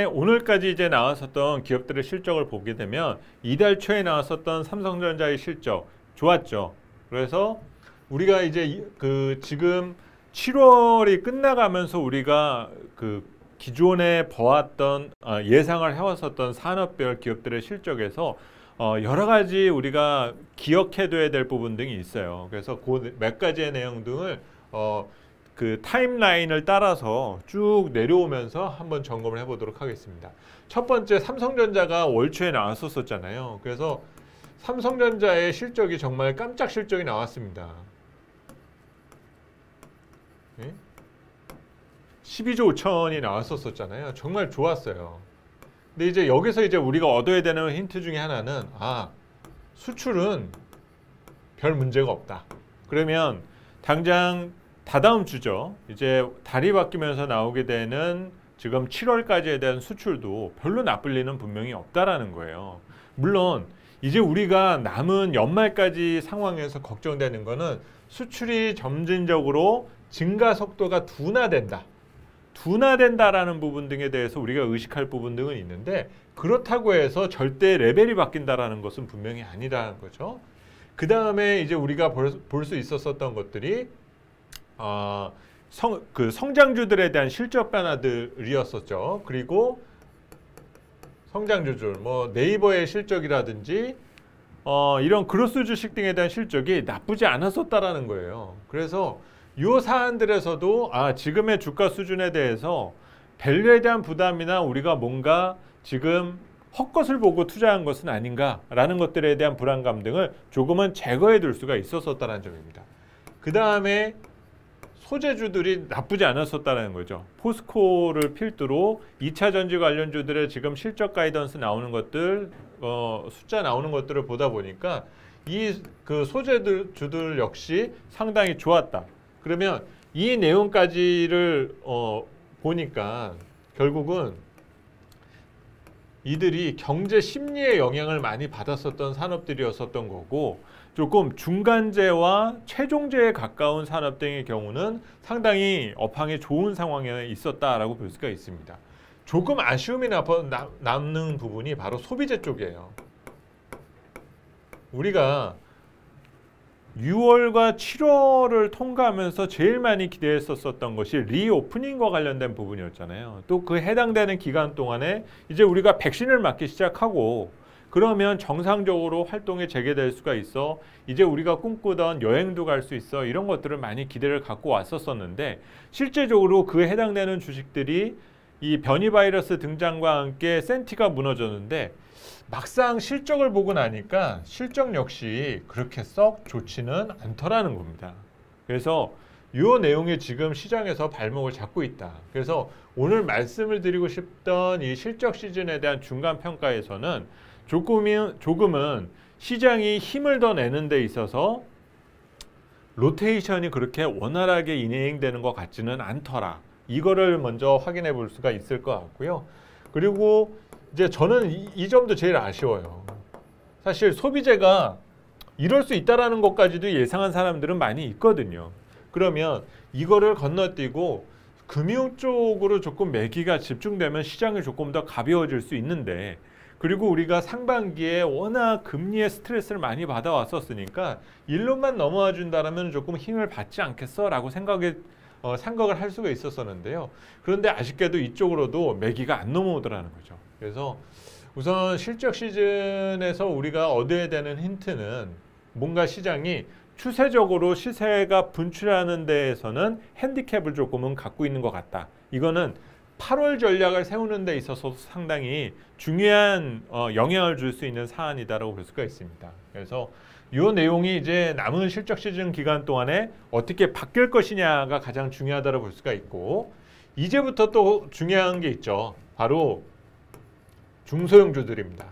오늘까지 이제 나왔었던 기업들의 실적을 보게 되면 이달 초에 나왔었던 삼성전자의 실적 좋았죠. 그래서 우리가 이제 지금 7월이 끝나가면서 우리가 기존에 보았던 예상을 해왔었던 산업별 기업들의 실적에서 여러 가지 우리가 기억해둬야 될 부분 등이 있어요. 그래서 그 몇 가지의 내용 등을 그 타임라인을 따라서 쭉 내려오면서 한번 점검을 해보도록 하겠습니다. 첫 번째, 삼성전자가 월 초에 나왔었잖아요. 그래서 삼성전자의 실적이 정말 깜짝 실적이 나왔습니다. 12조 5천이 나왔었잖아요. 정말 좋았어요. 근데 이제 여기서 이제 우리가 얻어야 되는 힌트 중에 하나는 수출은 별 문제가 없다. 그러면 당장 다다음 주죠. 이제 달이 바뀌면서 나오게 되는 지금 7월까지에 대한 수출도 별로 나쁠 리는 분명히 없다라는 거예요. 물론 이제 우리가 남은 연말까지 상황에서 걱정되는 거는 수출이 점진적으로 증가 속도가 둔화된다라는 부분 등에 대해서 우리가 의식할 부분 등은 있는데, 그렇다고 해서 절대 레벨이 바뀐다라는 것은 분명히 아니라는 거죠. 그 다음에 이제 우리가 볼 수 있었던 것들이 성장주들에 대한 실적 변화들이었었죠. 그리고 성장주들, 네이버의 실적이라든지 이런 그로스 주식 등에 대한 실적이 나쁘지 않았었다라는 거예요. 그래서 이 사안들에서도 지금의 주가 수준에 대해서 밸류에 대한 부담이나 우리가 뭔가 지금 헛것을 보고 투자한 것은 아닌가라는 것들에 대한 불안감 등을 조금은 제거해 둘 수가 있었다는 점입니다. 그 다음에 소재주들이 나쁘지 않았었다는 거죠. 포스코를 필두로 2차 전지 관련주들의 지금 실적 가이던스 나오는 것들, 숫자 나오는 것들을 보다 보니까 이 소재주들 역시 상당히 좋았다. 그러면 이 내용까지를 보니까 결국은 이들이 경제 심리의 영향을 많이 받았었던 산업들이었었던 거고, 조금 중간재와 최종재에 가까운 산업 등의 경우는 상당히 업황이 좋은 상황에 있었다라고 볼 수가 있습니다. 조금 아쉬움이 남는 부분이 바로 소비재 쪽이에요. 우리가 6월과 7월을 통과하면서 제일 많이 기대했었던 것이 리오프닝과 관련된 부분이었잖아요. 또 그 해당되는 기간 동안에 이제 우리가 백신을 맞기 시작하고 그러면 정상적으로 활동이 재개될 수가 있어, 이제 우리가 꿈꾸던 여행도 갈 수 있어, 이런 것들을 많이 기대를 갖고 왔었는데, 실제적으로 그 해당되는 주식들이 이 변이 바이러스 등장과 함께 센티가 무너졌는데, 막상 실적을 보고 나니까 실적 역시 그렇게 썩 좋지는 않더라는 겁니다. 그래서 이 내용이 지금 시장에서 발목을 잡고 있다. 그래서 오늘 말씀을 드리고 싶던 이 실적 시즌에 대한 중간 평가에서는 조금은 시장이 힘을 더 내는 데 있어서 로테이션이 그렇게 원활하게 진행되는 것 같지는 않더라. 이거를 먼저 확인해 볼 수가 있을 것 같고요. 그리고 이제 저는 이 점도 제일 아쉬워요. 사실 소비재가 이럴 수 있다라는 것까지도 예상한 사람들은 많이 있거든요. 그러면 이거를 건너뛰고 금융 쪽으로 조금 매기가 집중되면 시장이 조금 더 가벼워질 수 있는데, 그리고 우리가 상반기에 워낙 금리의 스트레스를 많이 받아왔었으니까 일로만 넘어와 준다라면 조금 힘을 받지 않겠어? 라고 생각을 할 수가 있었는데요. 그런데 아쉽게도 이쪽으로도 매기가 안 넘어오더라는 거죠. 그래서 우선 실적 시즌에서 우리가 얻어야 되는 힌트는 뭔가 시장이 추세적으로 시세가 분출하는 데에서는 핸디캡을 조금은 갖고 있는 것 같다. 이거는 8월 전략을 세우는 데 있어서 상당히 중요한 영향을 줄 수 있는 사안이다라고 볼 수가 있습니다. 그래서 이 내용이 이제 남은 실적 시즌 기간 동안에 어떻게 바뀔 것이냐가 가장 중요하다고 볼 수가 있고, 이제부터 또 중요한 게 있죠. 바로 중소형주들입니다.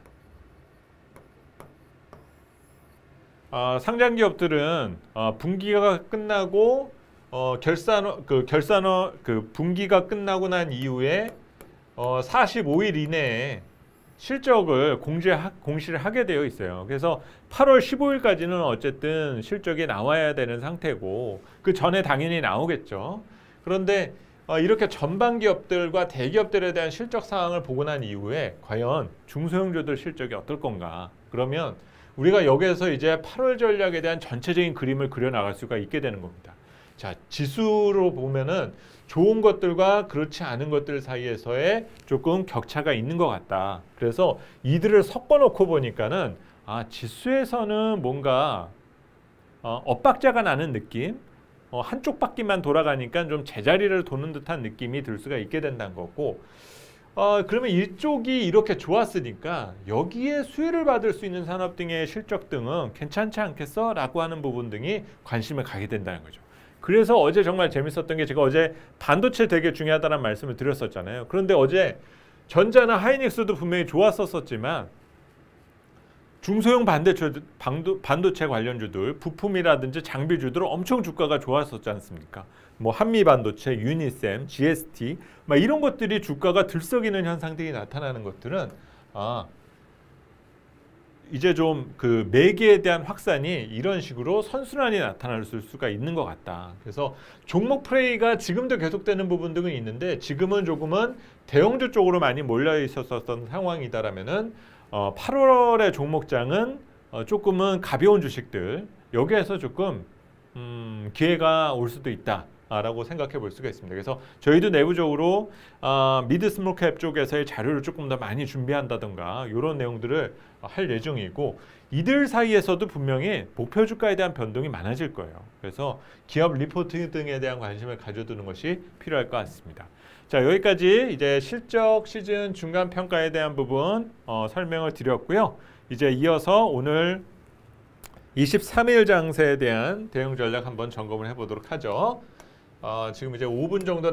상장 기업들은 분기가 끝나고 분기가 끝나고 난 이후에 45일 이내에 실적을 공시를 하게 되어 있어요. 그래서 8월 15일까지는 어쨌든 실적이 나와야 되는 상태고, 그 전에 당연히 나오겠죠. 그런데 이렇게 전방 기업들과 대기업들에 대한 실적 상황을 보고 난 이후에 과연 중소형주들 실적이 어떨 건가? 그러면 우리가 여기에서 이제 8월 전략에 대한 전체적인 그림을 그려 나갈 수가 있게 되는 겁니다. 자, 지수로 보면은 좋은 것들과 그렇지 않은 것들 사이에서의 조금 격차가 있는 것 같다. 그래서 이들을 섞어 놓고 보니까는 지수에서는 뭔가 엇박자가 나는 느낌, 한쪽 바퀴만 돌아가니까 좀 제자리를 도는 듯한 느낌이 들 수가 있게 된다는 거고, 그러면 이쪽이 이렇게 좋았으니까 여기에 수혜를 받을 수 있는 산업 등의 실적 등은 괜찮지 않겠어? 라고 하는 부분 등이 관심을 가게 된다는 거죠. 그래서 어제 정말 재밌었던 게 제가 어제 반도체 되게 중요하다는 말씀을 드렸었잖아요. 그런데 어제 전자나 하이닉스도 분명히 좋았었지만 중소형 반도체 관련주들, 부품이라든지 장비주들 엄청 주가가 좋았었지 않습니까? 뭐 한미반도체, 유니셈, GST 막 이런 것들이 주가가 들썩이는 현상들이 나타나는 것들은 이제 좀 그 매개에 대한 확산이 이런 식으로 선순환이 나타날 수가 있는 것 같다. 그래서 종목 플레이가 지금도 계속되는 부분 등은 있는데 지금은 조금은 대형주 쪽으로 많이 몰려 있었던 상황이다라면은 8월의 종목장은 조금은 가벼운 주식들 여기에서 조금 기회가 올 수도 있다라고 생각해 볼 수가 있습니다. 그래서 저희도 내부적으로 미드 스몰캡 쪽에서의 자료를 조금 더 많이 준비한다던가 이런 내용들을 할 예정이고 이들 사이에서도 분명히 목표 주가에 대한 변동이 많아질 거예요. 그래서 기업 리포팅 등에 대한 관심을 가져두는 것이 필요할 것 같습니다. 자, 여기까지 이제 실적 시즌 중간 평가에 대한 부분 설명을 드렸고요. 이제 이어서 오늘 23일 장세에 대한 대응 전략 한번 점검을 해보도록 하죠. 지금 이제 5분 정도